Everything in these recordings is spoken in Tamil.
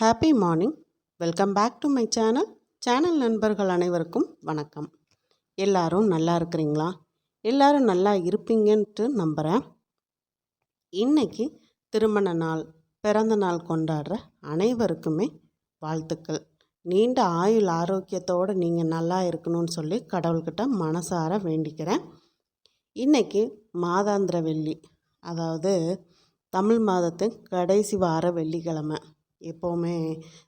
Happy morning. Welcome back to my channel நண்பர்கள் அனைவருக்கும் வணக்கம். எல்லாரும் நல்லா இருக்கிறீங்களா? எல்லாரும் நல்லா இருப்பீங்கன்ட்டு நம்புகிறேன். இன்னைக்கு திருமண நாள், பிறந்த நாள் கொண்டாடுற அனைவருக்குமே வாழ்த்துக்கள். நீண்ட ஆயுள் ஆரோக்கியத்தோடு நீங்கள் நல்லா இருக்கணும்னு சொல்லி கடவுள்கிட்ட மனசார வேண்டிக்கிறேன். இன்னைக்கு மாதாந்திர வெள்ளி, அதாவது தமிழ் மாதத்தின் கடைசி வார வெள்ளிக்கிழமை. எப்போவுமே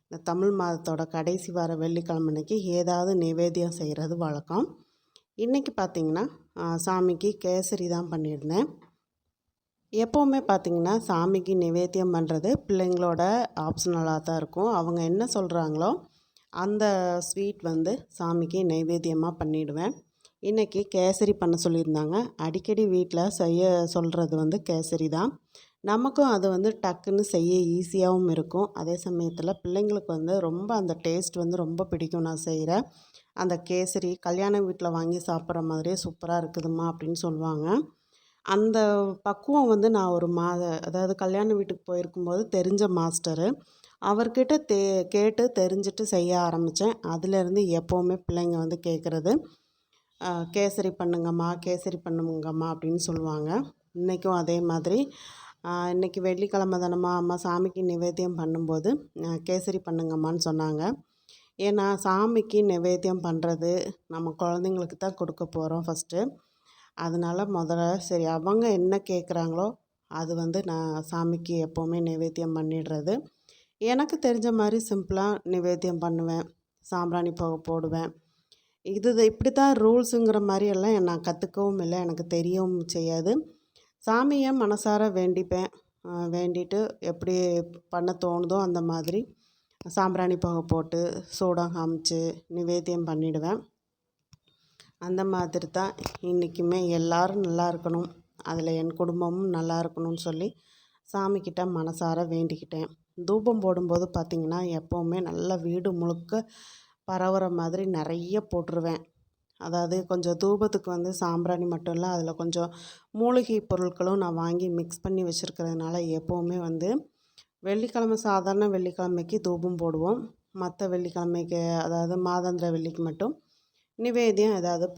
இந்த தமிழ் மாதத்தோட கடைசி வார வெள்ளிக்கிழமை அன்னைக்கு ஏதாவது நிவேத்தியம் செய்கிறது வழக்கம். இன்றைக்கி பார்த்திங்கன்னா சாமிக்கு கேசரி தான் பண்ணியிருந்தேன். எப்போவுமே பார்த்திங்கன்னா சாமிக்கு நிவேத்தியம் பண்ணுறது பிள்ளைங்களோட ஆப்ஷனலாக தான் இருக்கும். அவங்க என்ன சொல்கிறாங்களோ அந்த ஸ்வீட் சாமிக்கு நைவேத்தியமாக பண்ணிவிடுவேன். இன்றைக்கி கேசரி பண்ண சொல்லியிருந்தாங்க. அடிக்கடி வீட்டில் செய்ய சொல்கிறது கேசரி தான். நமக்கும் அது டக்குன்னு செய்ய ஈஸியாகவும் இருக்கும். அதே சமயத்தில் பிள்ளைங்களுக்கு ரொம்ப அந்த டேஸ்ட் ரொம்ப பிடிக்கும். நான் செய்கிற அந்த கேசரி கல்யாண வீட்டில் வாங்கி சாப்பிட்ற மாதிரியே சூப்பராக இருக்குதும்மா அப்படின்னு சொல்லுவாங்க. அந்த பக்குவம் நான் ஒரு அதாவது கல்யாண வீட்டுக்கு போயிருக்கும்போது தெரிஞ்ச மாஸ்டரு அவர்கிட்ட கேட்டு தெரிஞ்சுட்டு செய்ய ஆரம்பித்தேன். அதுலேருந்து எப்போவுமே பிள்ளைங்க கேட்குறது கேசரி பண்ணுங்கம்மா, கேசரி பண்ணுங்கம்மா அப்படின்னு சொல்லுவாங்க. இன்றைக்கும் அதே மாதிரி இன்றைக்கி வெள்ளிக்கிழமை தானம்மா, அம்மா சாமிக்கு நிவேத்தியம் பண்ணும்போது கேசரி பண்ணுங்கம்மான்னு சொன்னாங்க. ஏன்னா சாமிக்கு நிவேத்தியம் பண்ணுறது நம்ம குழந்தைங்களுக்கு தான் கொடுக்க போகிறோம் ஃபஸ்ட்டு. அதனால் முதல்ல சரி அவங்க என்ன கேட்குறாங்களோ அது நான் சாமிக்கு எப்போவுமே நிவேத்தியம் பண்ணிடுறது. எனக்கு தெரிஞ்ச மாதிரி சிம்பிளாக நிவேத்தியம் பண்ணுவேன். சாம்பிராணி புகை போடுவேன். இப்படி தான் ரூல்ஸுங்கிற மாதிரியெல்லாம் நான் கற்றுக்கவும் இல்லை, எனக்கு தெரியவும் செய்யாது. சாமியை மனசார வேண்டிப்பேன். வேண்டிட்டு எப்படி பண்ண தோணுதோ அந்த மாதிரி சாம்பிராணி புகை போட்டு சூடம் காமிச்சு நிவேத்தியம் பண்ணிவிடுவேன். அந்த மாதிரி தான் இன்றைக்குமே எல்லோரும் நல்லா இருக்கணும், அதில் என் குடும்பமும் நல்லா இருக்கணும்னு சொல்லி சாமிக்கிட்ட மனசார வேண்டிக்கிட்டேன். தூபம் போடும்போது பார்த்திங்கன்னா எப்போவுமே நல்லா வீடு முழுக்க பரவுற மாதிரி நிறைய போட்டுருவேன். அதாவது கொஞ்சம் தூபத்துக்கு சாம்பிராணி மட்டும் இல்லை, அதில் கொஞ்சம் மூலிகை பொருட்களும் நான் வாங்கி மிக்ஸ் பண்ணி வச்சுருக்கிறதுனால எப்போவுமே வெள்ளிக்கிழமை சாதாரண வெள்ளிக்கிழமைக்கு தூபம் போடுவோம். மற்ற வெள்ளிக்கிழமைக்கு அதாவது மாதாந்திர வெள்ளிக்கு மட்டும் நிவேத்தியம் ஏதாவது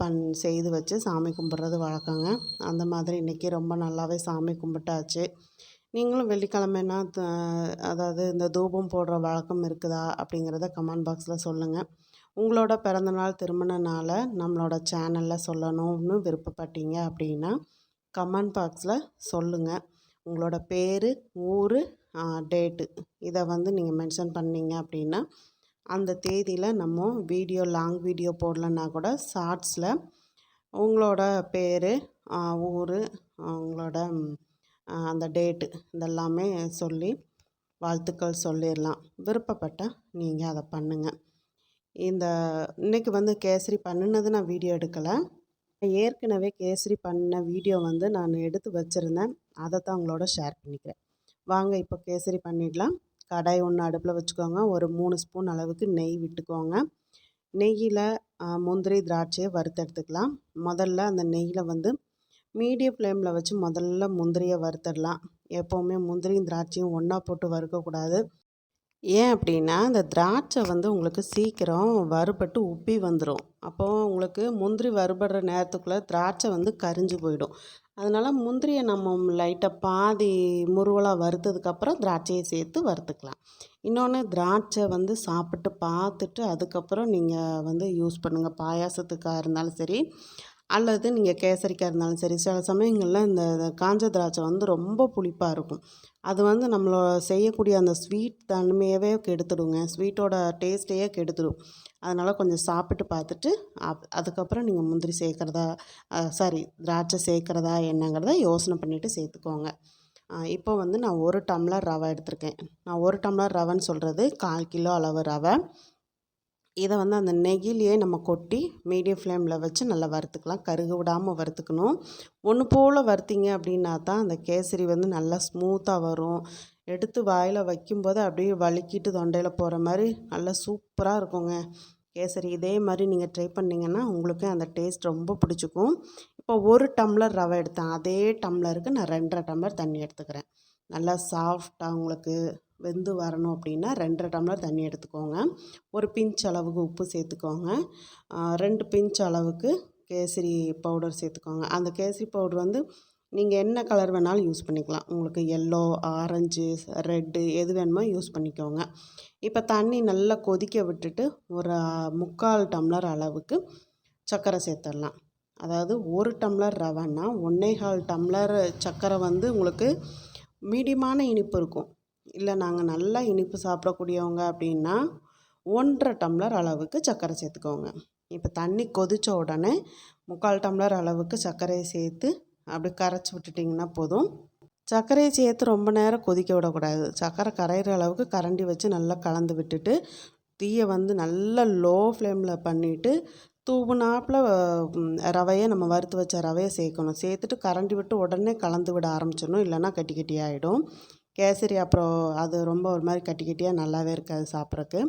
செய்து வச்சு சாமி கும்பிட்றது வழக்கங்க. அந்த மாதிரி இன்றைக்கி ரொம்ப நல்லாவே சாமி கும்பிட்டாச்சு. நீங்களும் வெள்ளிக்கிழமைனா அதாவது இந்த தூபம் போடுற வழக்கம் இருக்குதா அப்படிங்கிறத கமெண்ட் பாக்ஸில் சொல்லுங்கள். உங்களோட பிறந்தநாள் திருமண நாளை நம்மளோட சேனலில் சொல்லணும்னு விருப்பப்பட்டீங்க அப்படின்னா கமெண்ட் பாக்ஸில் சொல்லுங்கள். உங்களோட பேர், ஊர், டேட்டு இதை நீங்கள் மென்ஷன் பண்ணிங்க அப்படின்னா அந்த தேதியில் நம்ம லாங் வீடியோ போடலன்னா கூட ஷார்ட்ஸில் உங்களோட பேர், ஊர், உங்களோட அந்த டேட்டு இதெல்லாமே சொல்லி வாழ்த்துக்கள் சொல்லிடலாம். விருப்பப்பட்டால் நீங்கள் அதை பண்ணுங்கள். இன்றைக்கி கேசரி பண்ணினது நான் வீடியோ எடுக்கலை. ஏற்கனவே கேசரி பண்ண வீடியோ நான் எடுத்து வச்சுருந்தேன். அதை தான் உங்களோட ஷேர் பண்ணிக்கிறேன். வாங்க இப்போ கேசரி பண்ணிடலாம். கடாய் ஒன்று அடுப்பில் வச்சுக்கோங்க. ஒரு 3 ஸ்பூன் அளவுக்கு நெய் விட்டுக்கோங்க. நெய்யில் முந்திரி திராட்சையை வறுத்தெடுத்துக்கலாம். முதல்ல அந்த நெய்யில் மீடியம் ஃப்ளேமில் வச்சு முதல்ல முந்திரியை வறுத்துடலாம். எப்போவுமே முந்திரியும் திராட்சையும் ஒன்றா போட்டு வறுக்கக்கூடாது. ஏன் அப்படின்னா அந்த திராட்சை உங்களுக்கு சீக்கிரம் வறுபட்டு உப்பி வந்துடும். அப்போது உங்களுக்கு முந்திரி வறுபடுற நேரத்துக்குள்ளே திராட்சை கரிஞ்சு போயிடும். அதனால் முந்திரியை நம்ம லைட்டாக பாதி முருவலாக வறுத்ததுக்கப்புறம் திராட்சையை சேர்த்து வறுத்துக்கலாம். இன்னொன்று திராட்சை சாப்பிட்டு பார்த்துட்டு அதுக்கப்புறம் நீங்கள் யூஸ் பண்ணுங்கள். பாயாசத்துக்காக இருந்தாலும் சரி அல்லது நீங்கள் கேசரிக்காக இருந்தாலும் சரி. சில சமயங்களில் இந்த காஞ்ச திராட்சை ரொம்ப புளிப்பாக இருக்கும். அது நம்மள செய்யக்கூடிய அந்த ஸ்வீட் தன்மையவே கெடுத்துடுங்க. ஸ்வீட்டோட டேஸ்ட்டையே கெடுத்துடும். அதனால் கொஞ்சம் சாப்பிட்டு பார்த்துட்டு அதுக்கப்புறம் நீங்கள் முந்திரி சேர்க்குறதா திராட்சை சேர்க்குறதா என்னங்கிறத யோசனை பண்ணிவிட்டு சேர்த்துக்கோங்க. இப்போ நான் 1 டம்ளர் ரவை எடுத்திருக்கேன். நான் 1 டம்ளர் ரவைன்னு சொல்கிறது 1/4 கிலோ அளவு ரவை. இதை அந்த நெய்யிலேயே நம்ம கொட்டி மீடியம் ஃப்ளேமில் வச்சு நல்லா வறுத்துக்கலாம். கருக விடாமல் வறுத்துக்கணும். ஒன்று போல் வறுத்திங்க அப்படின்னா தான் அந்த கேசரி நல்லா ஸ்மூத்தாக வரும். எடுத்து வாயில் வைக்கும்போது அப்படியே வலிக்கிட்டு தொண்டையில் போகிற மாதிரி நல்லா சூப்பராக இருக்குங்க கேசரி. இதே மாதிரி நீங்கள் ட்ரை பண்ணிங்கன்னா உங்களுக்கு அந்த டேஸ்ட் ரொம்ப பிடிச்சிக்கும். இப்போ 1 டம்ளர் ரவை எடுத்தேன். அதே டம்ளருக்கு நான் 2.5 டம்ளர் தண்ணி எடுத்துக்கிறேன். நல்லா சாஃப்டாக உங்களுக்கு வெந்து வரணும் அப்படின்னா 2 1/2 டம்ளர் தண்ணி எடுத்துக்கோங்க. ஒரு பிஞ்ச் அளவுக்கு உப்பு சேர்த்துக்கோங்க. 2 பிஞ்ச் அளவுக்கு கேசரி பவுடர் சேர்த்துக்கோங்க. அந்த கேசரி பவுடர் வந்து நீங்கள் என்ன கலர் வேணாலும் யூஸ் பண்ணிக்கலாம். உங்களுக்கு எல்லோ, ஆரஞ்சு, ரெட்டு எது வேணுமோ யூஸ் பண்ணிக்கோங்க. இப்போ தண்ணி நல்லா கொதிக்க விட்டுட்டு ஒரு 3/4 டம்ளர் அளவுக்கு சர்க்கரை சேர்த்துடலாம். அதாவது 1 டம்ளர் ரவைன்னா 1 1/4 டம்ளர் சர்க்கரை வந்து உங்களுக்கு மீடியமான இனிப்பு இருக்கும். இல்லை நாங்கள் நல்லா இனிப்பு சாப்பிடக்கூடியவங்க அப்படின்னா 1 1/2 டம்ளர் அளவுக்கு சர்க்கரை சேர்த்துக்கோங்க. இப்போ தண்ணி கொதித்த உடனே 3/4 டம்ளர் அளவுக்கு சர்க்கரையை சேர்த்து அப்படி கரைச்சி விட்டுட்டிங்கன்னா போதும். சர்க்கரையை சேர்த்து ரொம்ப நேரம் கொதிக்க விடக்கூடாது. சர்க்கரை கரையிற அளவுக்கு கரண்டி வச்சு நல்லா கலந்து விட்டுட்டு தீயை வந்து நல்லா லோ ஃப்ளேமில் பண்ணிவிட்டு தூவுனாப்பில் ரவையை நம்ம வறுத்து வச்ச ரவையை சேர்க்கணும். சேர்த்துட்டு கரண்டி விட்டு உடனே கலந்து விட ஆரம்பிச்சிடணும். இல்லைன்னா கட்டி கட்டியாகிடும் கேசரி. அப்புறம் அது ரொம்ப ஒரு மாதிரி கட்டி கட்டியாக நல்லாவே இருக்காது சாப்பிட்றக்கு.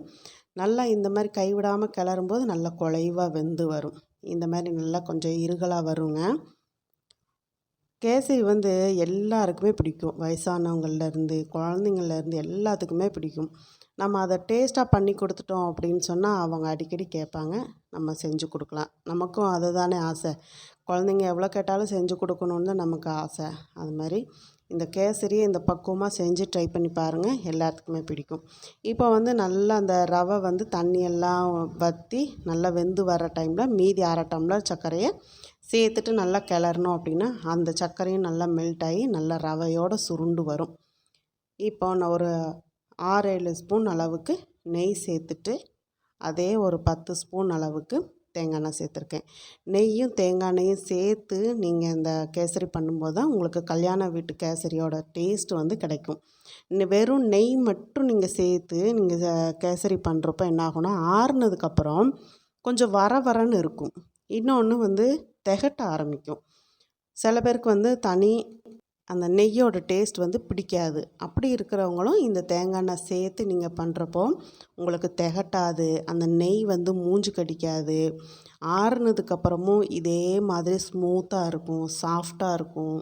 நல்லா இந்த மாதிரி கைவிடாமல் கிளறும்போது நல்லா குழைவாக வெந்து வரும். இந்த மாதிரி நல்லா கொஞ்சம் இருகலாக வருங்க. கேசரி வந்து எல்லாருக்குமே பிடிக்கும். வயசானவங்கள்லேருந்து குழந்தைங்கள்லேருந்து எல்லாத்துக்குமே பிடிக்கும். நம்ம அதை டேஸ்ட்டாக பண்ணி கொடுத்துட்டோம் அப்படின்னு சொன்னால் அவங்க அடிக்கடி கேட்பாங்க. நம்ம செஞ்சு கொடுக்கலாம். நமக்கும் அதுதானே ஆசை. குழந்தைங்க எவ்வளோ கேட்டாலும் செஞ்சு கொடுக்கணுன்னு தான் நமக்கு ஆசை. அது மாதிரி இந்த கேசரி இந்த பக்குவமாக செஞ்சு ட்ரை பண்ணி பாருங்கள். எல்லாத்துக்குமே பிடிக்கும். இப்போ வந்து நல்லா அந்த ரவை வந்து தண்ணியெல்லாம் வற்றி நல்லா வெந்து வர டைமில் மீதி 1/2 டம்ளர் சர்க்கரையை சேர்த்துட்டு நல்லா கிளறணும் அப்படின்னா அந்த சர்க்கரையும் நல்லா மெல்ட் ஆகி நல்லா ரவையோடு சுருண்டு வரும். இப்போ நான் ஒரு 6 7 ஸ்பூன் அளவுக்கு நெய் சேர்த்துட்டு அதே ஒரு 10 ஸ்பூன் அளவுக்கு தேங்காய் எண்ணெய் சேர்த்துருக்கேன். நெய்யும் தேங்காய் எண்ணெயும் சேர்த்து நீங்கள் இந்த கேசரி பண்ணும்போது தான் உங்களுக்கு கல்யாண வீட்டு கேசரியோட டேஸ்ட் வந்து கிடைக்கும். வெறும் நெய் மட்டும் நீங்கள் சேர்த்து நீங்கள் கேசரி பண்ணுறப்ப என்ன ஆகும்னா ஆறுனதுக்கப்புறம் கொஞ்சம் வர வரன்னு இருக்கும். இன்னொன்று வந்து திகட்ட ஆரம்பிக்கும். சில பேருக்கு வந்து அந்த நெய்யோட டேஸ்ட் வந்து பிடிக்காது. அப்படி இருக்கிறவங்களும் இந்த தேங்காய் எண்ணெய் சேர்த்து நீங்கள் பண்ணுறப்போ உங்களுக்கு திகட்டாது. அந்த நெய் வந்து மூஞ்சி கடிக்காது. ஆறுனதுக்கப்புறமும் இதே மாதிரி ஸ்மூத்தாக இருக்கும், சாஃப்டாக இருக்கும்.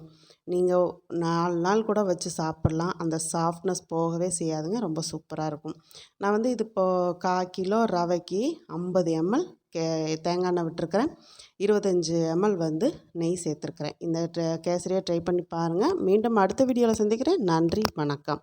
நீங்கள் 4 நாள் கூட வச்சு சாப்பிட்லாம். அந்த சாஃப்ட்னஸ் போகவே செய்யாதுங்க. ரொம்ப சூப்பராக இருக்கும். நான் வந்து இது இப்போது 1/4 கிலோ ரவைக்கு 50 ml தேங்காய் எண்ணெய் விட்டுருக்கிறேன். 25 ml வந்து நெய் சேர்த்துருக்குறேன். இந்த கேசரியை ட்ரை பண்ணி பாருங்கள். மீண்டும் அடுத்த வீடியோவில் சந்திக்கிறேன். நன்றி, வணக்கம்.